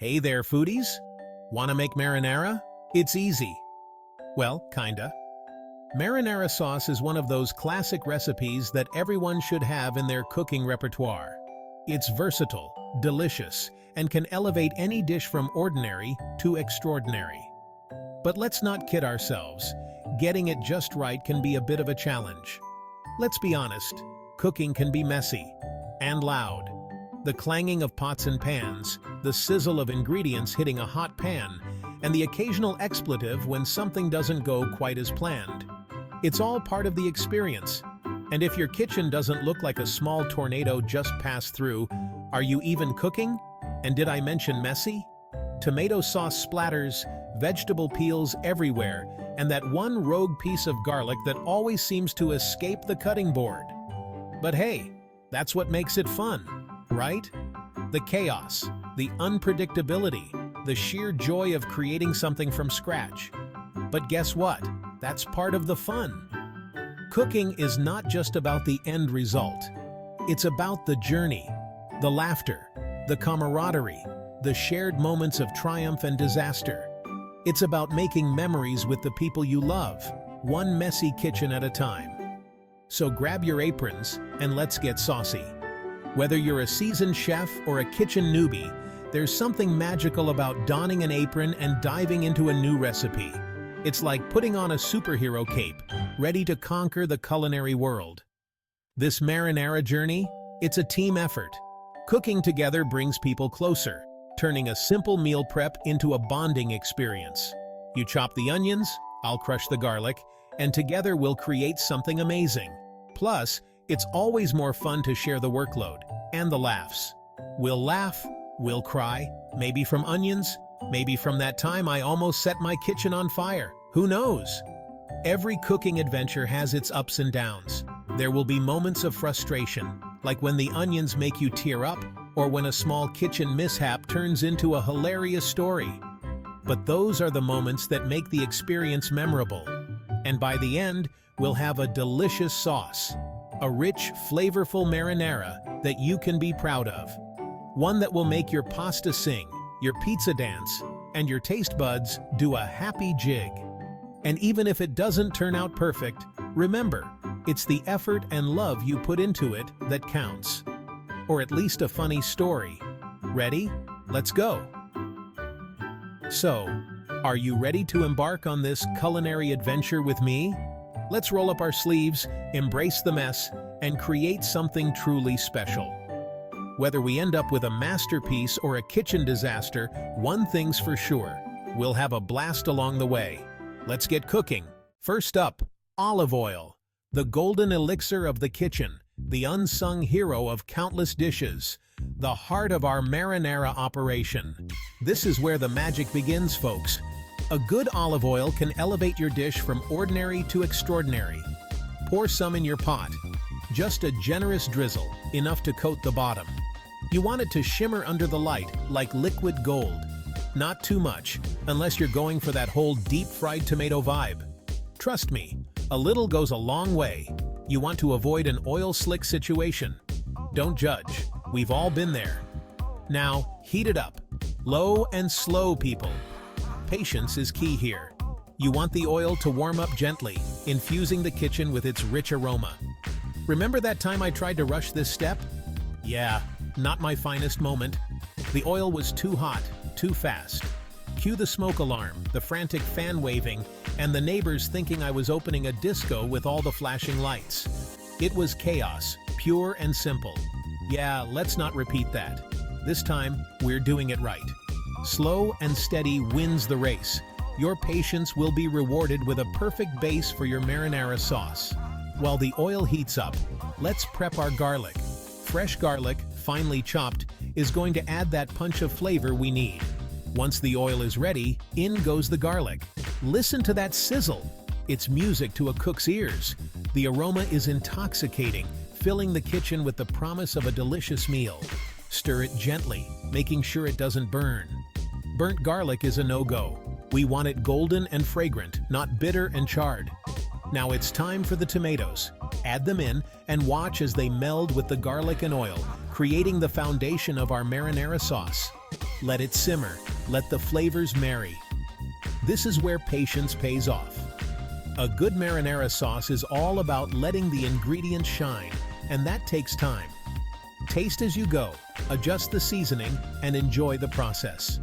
Hey there, foodies! Wanna make marinara? It's easy. Well, kinda. Marinara sauce is one of those classic recipes that everyone should have in their cooking repertoire. It's versatile, delicious, and can elevate any dish from ordinary to extraordinary. But let's not kid ourselves. Getting it just right can be a bit of a challenge. Let's be honest, cooking can be messy and loud. The clanging of pots and pans, the sizzle of ingredients hitting a hot pan, and the occasional expletive when something doesn't go quite as planned. It's all part of the experience. And if your kitchen doesn't look like a small tornado just passed through, are you even cooking? And did I mention messy? Tomato sauce splatters, vegetable peels everywhere, and that one rogue piece of garlic that always seems to escape the cutting board. But hey, that's what makes it fun, right? The chaos, the unpredictability, the sheer joy of creating something from scratch. But guess what? That's part of the fun. Cooking is not just about the end result. It's about the journey, the laughter, the camaraderie, the shared moments of triumph and disaster. It's about making memories with the people you love, one messy kitchen at a time. So grab your aprons and let's get saucy. Whether you're a seasoned chef or a kitchen newbie, there's something magical about donning an apron and diving into a new recipe. It's like putting on a superhero cape, ready to conquer the culinary world. This marinara journey, it's a team effort. Cooking together brings people closer, turning a simple meal prep into a bonding experience. You chop the onions, I'll crush the garlic, and together we'll create something amazing. Plus, it's always more fun to share the workload and the laughs. We'll laugh, we'll cry, maybe from onions, maybe from that time I almost set my kitchen on fire. Who knows? Every cooking adventure has its ups and downs. There will be moments of frustration, like when the onions make you tear up, or when a small kitchen mishap turns into a hilarious story. But those are the moments that make the experience memorable. And by the end, we'll have a delicious sauce. A rich, flavorful marinara that you can be proud of. One that will make your pasta sing, your pizza dance, and your taste buds do a happy jig. And even if it doesn't turn out perfect, remember, it's the effort and love you put into it that counts. Or at least a funny story. Ready? Let's go! So, are you ready to embark on this culinary adventure with me? Let's roll up our sleeves, embrace the mess, and create something truly special. Whether we end up with a masterpiece or a kitchen disaster, one thing's for sure, we'll have a blast along the way. Let's get cooking. First up, olive oil, the golden elixir of the kitchen, the unsung hero of countless dishes, the heart of our marinara operation. This is where the magic begins, folks. A good olive oil can elevate your dish from ordinary to extraordinary. Pour some in your pot. Just a generous drizzle, enough to coat the bottom. You want it to shimmer under the light, like liquid gold. Not too much, unless you're going for that whole deep-fried tomato vibe. Trust me, a little goes a long way. You want to avoid an oil slick situation. Don't judge, we've all been there. Now, heat it up. Low and slow, people. Patience is key here. You want the oil to warm up gently, infusing the kitchen with its rich aroma. Remember that time I tried to rush this step? Yeah, not my finest moment. The oil was too hot, too fast. Cue the smoke alarm, the frantic fan waving, and the neighbors thinking I was opening a disco with all the flashing lights. It was chaos, pure and simple. Yeah, let's not repeat that. This time, we're doing it right. Slow and steady wins the race. Your patience will be rewarded with a perfect base for your marinara sauce. While the oil heats up, let's prep our garlic. Fresh garlic, finely chopped, is going to add that punch of flavor we need. Once the oil is ready, in goes the garlic. Listen to that sizzle. It's music to a cook's ears. The aroma is intoxicating, filling the kitchen with the promise of a delicious meal. Stir it gently, making sure it doesn't burn. Burnt garlic is a no-go. We want it golden and fragrant, not bitter and charred. Now it's time for the tomatoes. Add them in and watch as they meld with the garlic and oil, creating the foundation of our marinara sauce. Let it simmer. Let the flavors marry. This is where patience pays off. A good marinara sauce is all about letting the ingredients shine, and that takes time. Taste as you go, adjust the seasoning, and enjoy the process.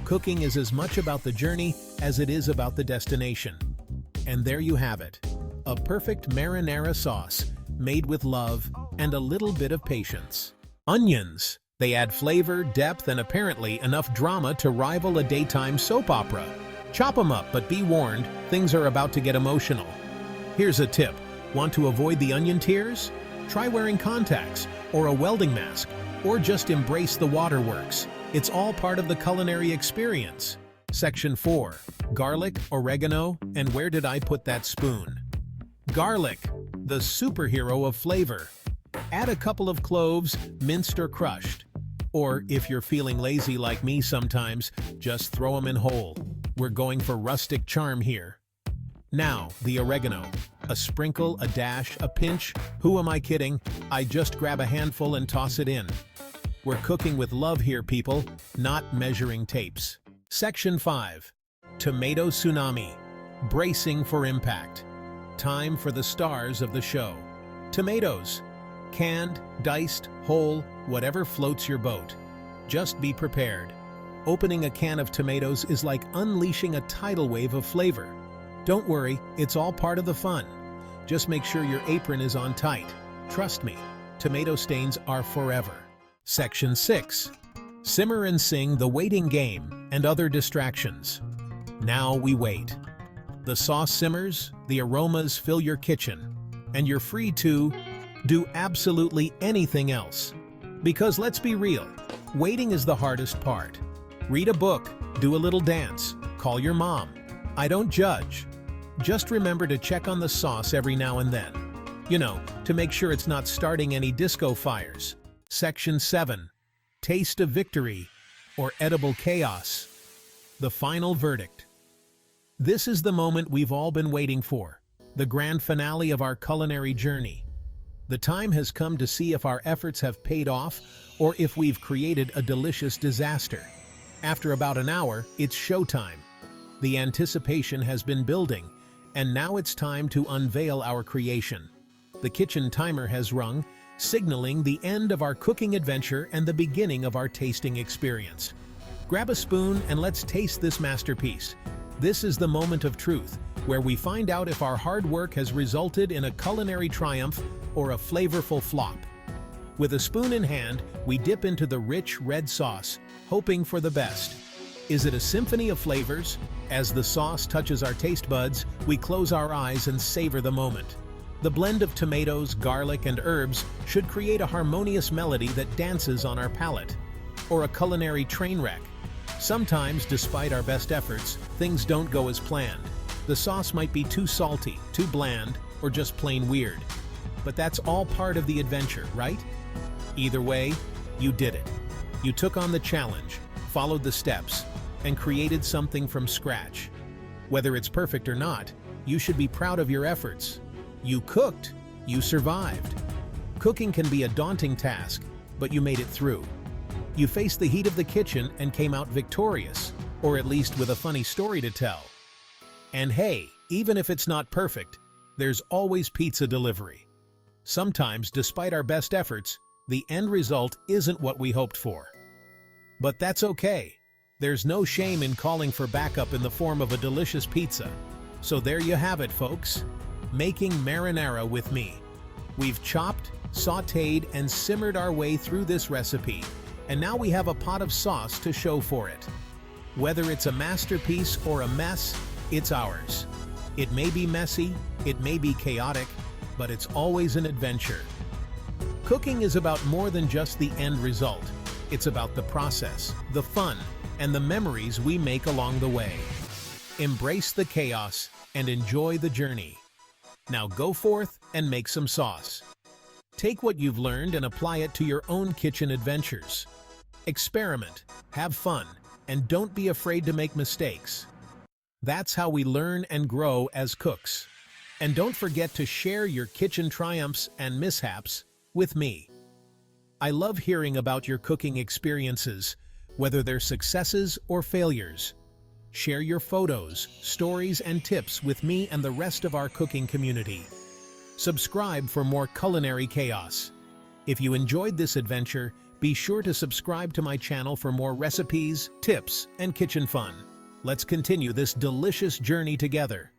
Cooking is as much about the journey as it is about the destination. And there you have it, a perfect marinara sauce made with love and a little bit of patience. Onions. They add flavor, depth, and apparently enough drama to rival a daytime soap opera. Chop them up, but be warned, things are about to get emotional. Here's a tip. Want to avoid the onion tears? Try wearing contacts, or a welding mask, or just embrace the waterworks. It's all part of the culinary experience. Section 4. Garlic, oregano, and where did I put that spoon? Garlic, the superhero of flavor. Add a couple of cloves, minced or crushed. Or, if you're feeling lazy like me sometimes, just throw them in whole. We're going for rustic charm here. Now, the oregano. A sprinkle, a dash, a pinch. Who am I kidding? I just grab a handful and toss it in. We're cooking with love here, people, not measuring tapes. Section 5. Tomato tsunami. Bracing for impact. Time for the stars of the show. Tomatoes. Canned, diced, whole, whatever floats your boat. Just be prepared. Opening a can of tomatoes is like unleashing a tidal wave of flavor. Don't worry, it's all part of the fun. Just make sure your apron is on tight. Trust me, tomato stains are forever. Section 6. Simmer and sing the waiting game and other distractions. Now we wait. The sauce simmers, the aromas fill your kitchen, and you're free to do absolutely anything else. Because let's be real, waiting is the hardest part. Read a book, do a little dance, call your mom. I don't judge. Just remember to check on the sauce every now and then. You know, to make sure it's not starting any disco fires. Section 7. Taste of victory, or edible chaos. The final verdict. This is the moment we've all been waiting for, the grand finale of our culinary journey. The time has come to see if our efforts have paid off or if we've created a delicious disaster. After about an hour, it's showtime. The anticipation has been building, and now it's time to unveil our creation. The kitchen timer has rung, signaling the end of our cooking adventure and the beginning of our tasting experience. Grab a spoon and let's taste this masterpiece. This is the moment of truth, where we find out if our hard work has resulted in a culinary triumph or a flavorful flop. With a spoon in hand, we dip into the rich red sauce, hoping for the best. Is it a symphony of flavors? As the sauce touches our taste buds, we close our eyes and savor the moment. The blend of tomatoes, garlic, and herbs should create a harmonious melody that dances on our palate. Or a culinary train wreck. Sometimes, despite our best efforts, things don't go as planned. The sauce might be too salty, too bland, or just plain weird. But that's all part of the adventure, right? Either way, you did it. You took on the challenge, followed the steps, and created something from scratch. Whether it's perfect or not, you should be proud of your efforts. You cooked, you survived. Cooking can be a daunting task, but you made it through. You faced the heat of the kitchen and came out victorious, or at least with a funny story to tell. And hey, even if it's not perfect, there's always pizza delivery. Sometimes, despite our best efforts, the end result isn't what we hoped for. But that's okay. There's no shame in calling for backup in the form of a delicious pizza. So there you have it, folks. Making marinara with me. We've chopped, sautéed, and simmered our way through this recipe, and now we have a pot of sauce to show for it. Whether it's a masterpiece or a mess, it's ours. It may be messy, it may be chaotic, but it's always an adventure. Cooking is about more than just the end result. It's about the process, the fun, and the memories we make along the way. Embrace the chaos and enjoy the journey. Now go forth and make some sauce. Take what you've learned and apply it to your own kitchen adventures. Experiment, have fun, and don't be afraid to make mistakes. That's how we learn and grow as cooks. And don't forget to share your kitchen triumphs and mishaps with me. I love hearing about your cooking experiences. whether they're successes or failures. Share your photos, stories, and tips with me and the rest of our cooking community. Subscribe for more culinary chaos. If you enjoyed this adventure, be sure to subscribe to my channel for more recipes, tips, and kitchen fun. Let's continue this delicious journey together.